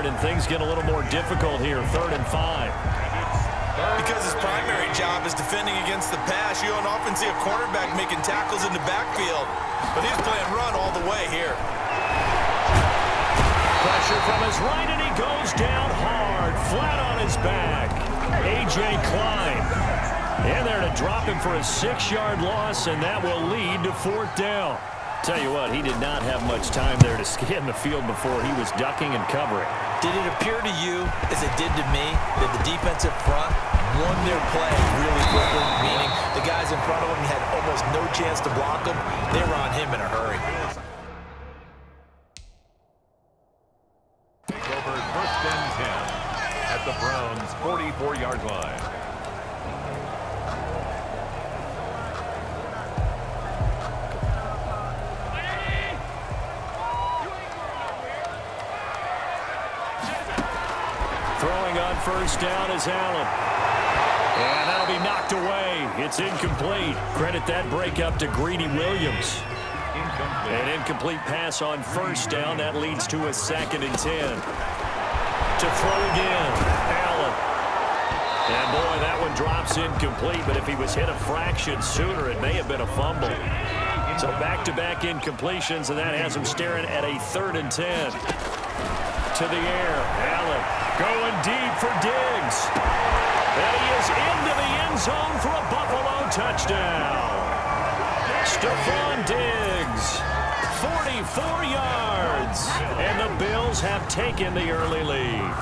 and things get a little more difficult here, 3rd and 5. Because his primary job is defending against the pass, you don't often see a quarterback making tackles in the backfield. But he's playing run all the way here. Pressure from his right, and he goes down hard, flat on his back. A.J. Klein in there to drop him for a 6-yard loss, and that will lead to 4th down. Tell you what, he did not have much time there to scan the field before he was ducking and covering. Did it appear to you, as it did to me, that the defensive front won their play really quickly, meaning the guys in front of him had almost no chance to block him? They were on him in a hurry. Over 1st and 10 at the Browns' 44-yard line. Throwing on 1st down is Allen. And that'll be knocked away. It's incomplete. Credit that break up to Greedy Williams. An incomplete pass on 1st down. That leads to a 2nd and 10. To throw again, Allen. And boy, that one drops incomplete, but if he was hit a fraction sooner, it may have been a fumble. So back-to-back incompletions, and that has him staring at a 3rd and 10. To the air, Allen going deep for Diggs. And he is into the end zone for a Buffalo touchdown. Stephon Diggs, 44 yards. And the Bills have taken the early lead.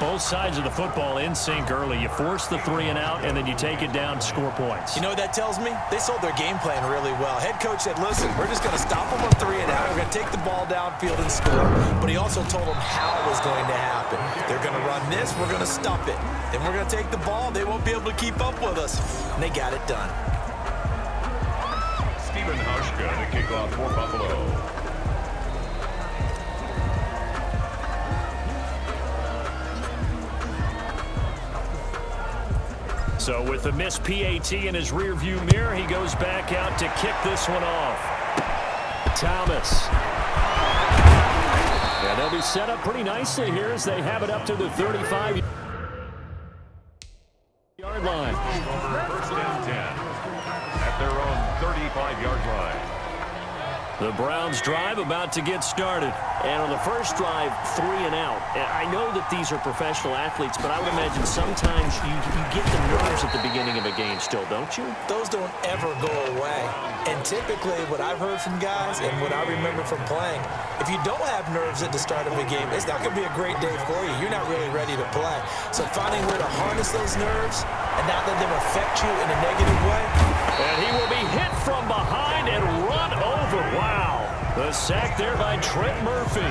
Both sides of the football in sync early. You force the 3 and out, and then you take it down, score points. You know what that tells me? They sold their game plan really well. Head coach said, listen, we're just going to stop them on 3 and out. We're going to take the ball downfield and score. But he also told them how it was going to happen. They're going to run this. We're going to stop it. Then we're going to take the ball. They won't be able to keep up with us. And they got it done. Stephen Hauschka to kick off for Buffalo. So with the missed PAT in his rearview mirror, he goes back out to kick this one off. Thomas. Yeah, they'll be set up pretty nicely here as they have it up to the 35-yard line. Over 1st and 10 at their own 35-yard line. The Browns drive about to get started. And on the first drive, 3 and out. And I know that these are professional athletes, but I would imagine sometimes you get the nerves at the beginning of a game still, don't you? Those don't ever go away. And typically what I've heard from guys and what I remember from playing, if you don't have nerves at the start of a game, it's not going to be a great day for you. You're not really ready to play. So finding a way to harness those nerves and not let them affect you in a negative way. And he will be hit from behind and run over. Wow. The sack there by Trent Murphy.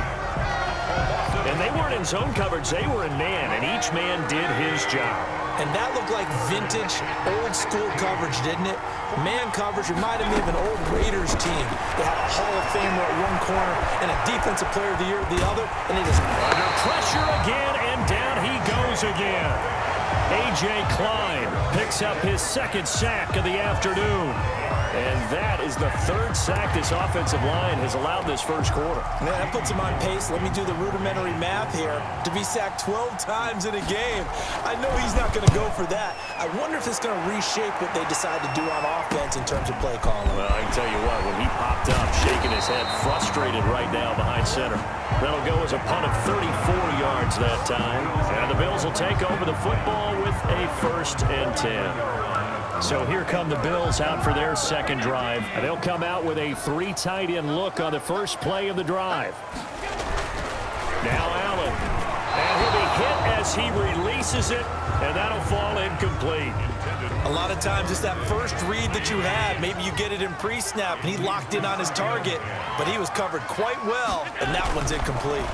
And they weren't in zone coverage. They were in man, and each man did his job. And that looked like vintage, old-school coverage, didn't it? Man coverage reminded me of an old Raiders team. They had a Hall of Famer at one corner and a Defensive Player of the Year at the other, and it is under pressure again, and down he goes again. A.J. Klein picks up his 2nd sack of the afternoon. And that is the 3rd sack this offensive line has allowed this first quarter. Man, that puts him on pace. Let me do the rudimentary math here. To be sacked 12 times in a game. I know he's not going to go for that. I wonder if it's going to reshape what they decide to do on offense in terms of play calling. Well, I can tell you what, when he popped up, shaking his head, frustrated right now behind center. That'll go as a punt of 34 yards that time. And the Bills will take over the football with a 1st and 10. So here come the Bills out for their 2nd drive. They'll come out with a 3 tight end look on the first play of the drive. Now Allen. And he'll be hit as he releases it, and that'll fall incomplete. A lot of times it's that first read that you have. Maybe you get it in pre-snap, and he locked in on his target, but he was covered quite well, and that one's incomplete.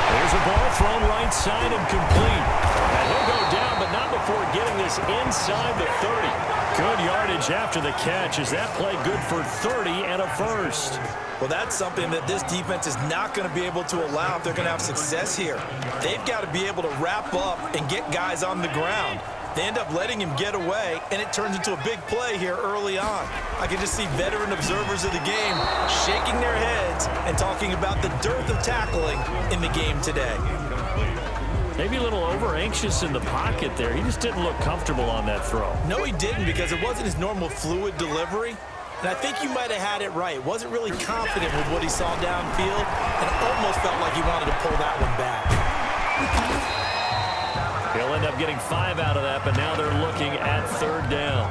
There's a ball thrown right side and complete. And he'll go down, but not before getting this inside the 30. Good yardage after the catch. Is that play good for 30 and a 1st? Well, that's something that this defense is not going to be able to allow if they're going to have success here. They've got to be able to wrap up and get guys on the ground. They end up letting him get away, and it turns into a big play here early on. I can just see veteran observers of the game shaking their heads and talking about the dearth of tackling in the game today. Maybe a little over-anxious in the pocket there. He just didn't look comfortable on that throw. No, he didn't, because it wasn't his normal fluid delivery. And I think you might have had it right. Wasn't really confident with what he saw downfield, and almost felt like he wanted to pull that one back. He'll end up getting 5 out of that, but now they're looking at 3rd down.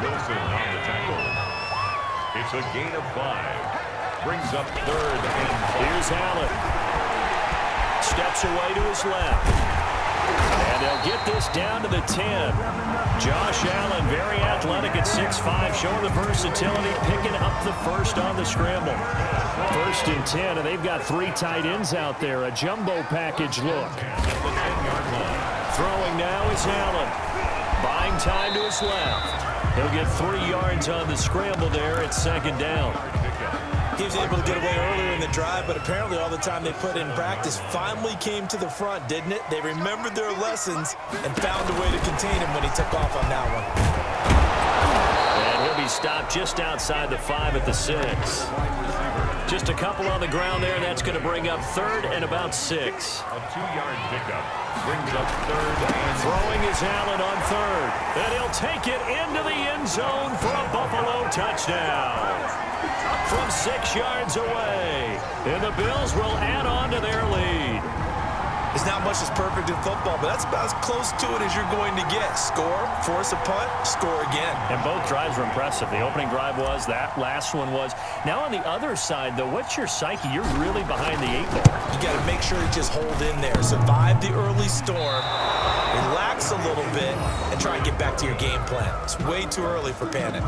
Wilson on the tackle. It's a gain of 5. Brings up 3rd and 5. Here's Allen. Steps away to his left. And they'll get this down to the 10. Josh Allen, very athletic at 6'5", showing the versatility, picking up the first on the scramble. 1st and 10, and they've got 3 tight ends out there. A jumbo package look. Throwing now is Allen. Buying time to his left. He'll get 3 yards on the scramble there at 2nd down. He was able to get away earlier in the drive, but apparently all the time they put in practice finally came to the front, didn't it? They remembered their lessons and found a way to contain him when he took off on that one. And he'll be stopped just outside the 5 at the 6. Just a couple on the ground there. That's going to bring up 3rd and about 6. A 2-yard pickup brings up 3rd and throwing is Allen on 3rd. And he'll take it into the end zone for a Buffalo touchdown. From 6 yards away. And the Bills will add on to their lead. There's not much that's perfect in football, but that's about as close to it as you're going to get. Score, force a punt, score again. And both drives were impressive. The opening drive was, that last one was. Now on the other side, though, what's your psyche? You're really behind the 8 ball. You got to make sure you just hold in there. Survive the early storm, relax a little bit, and try and get back to your game plan. It's way too early for panic.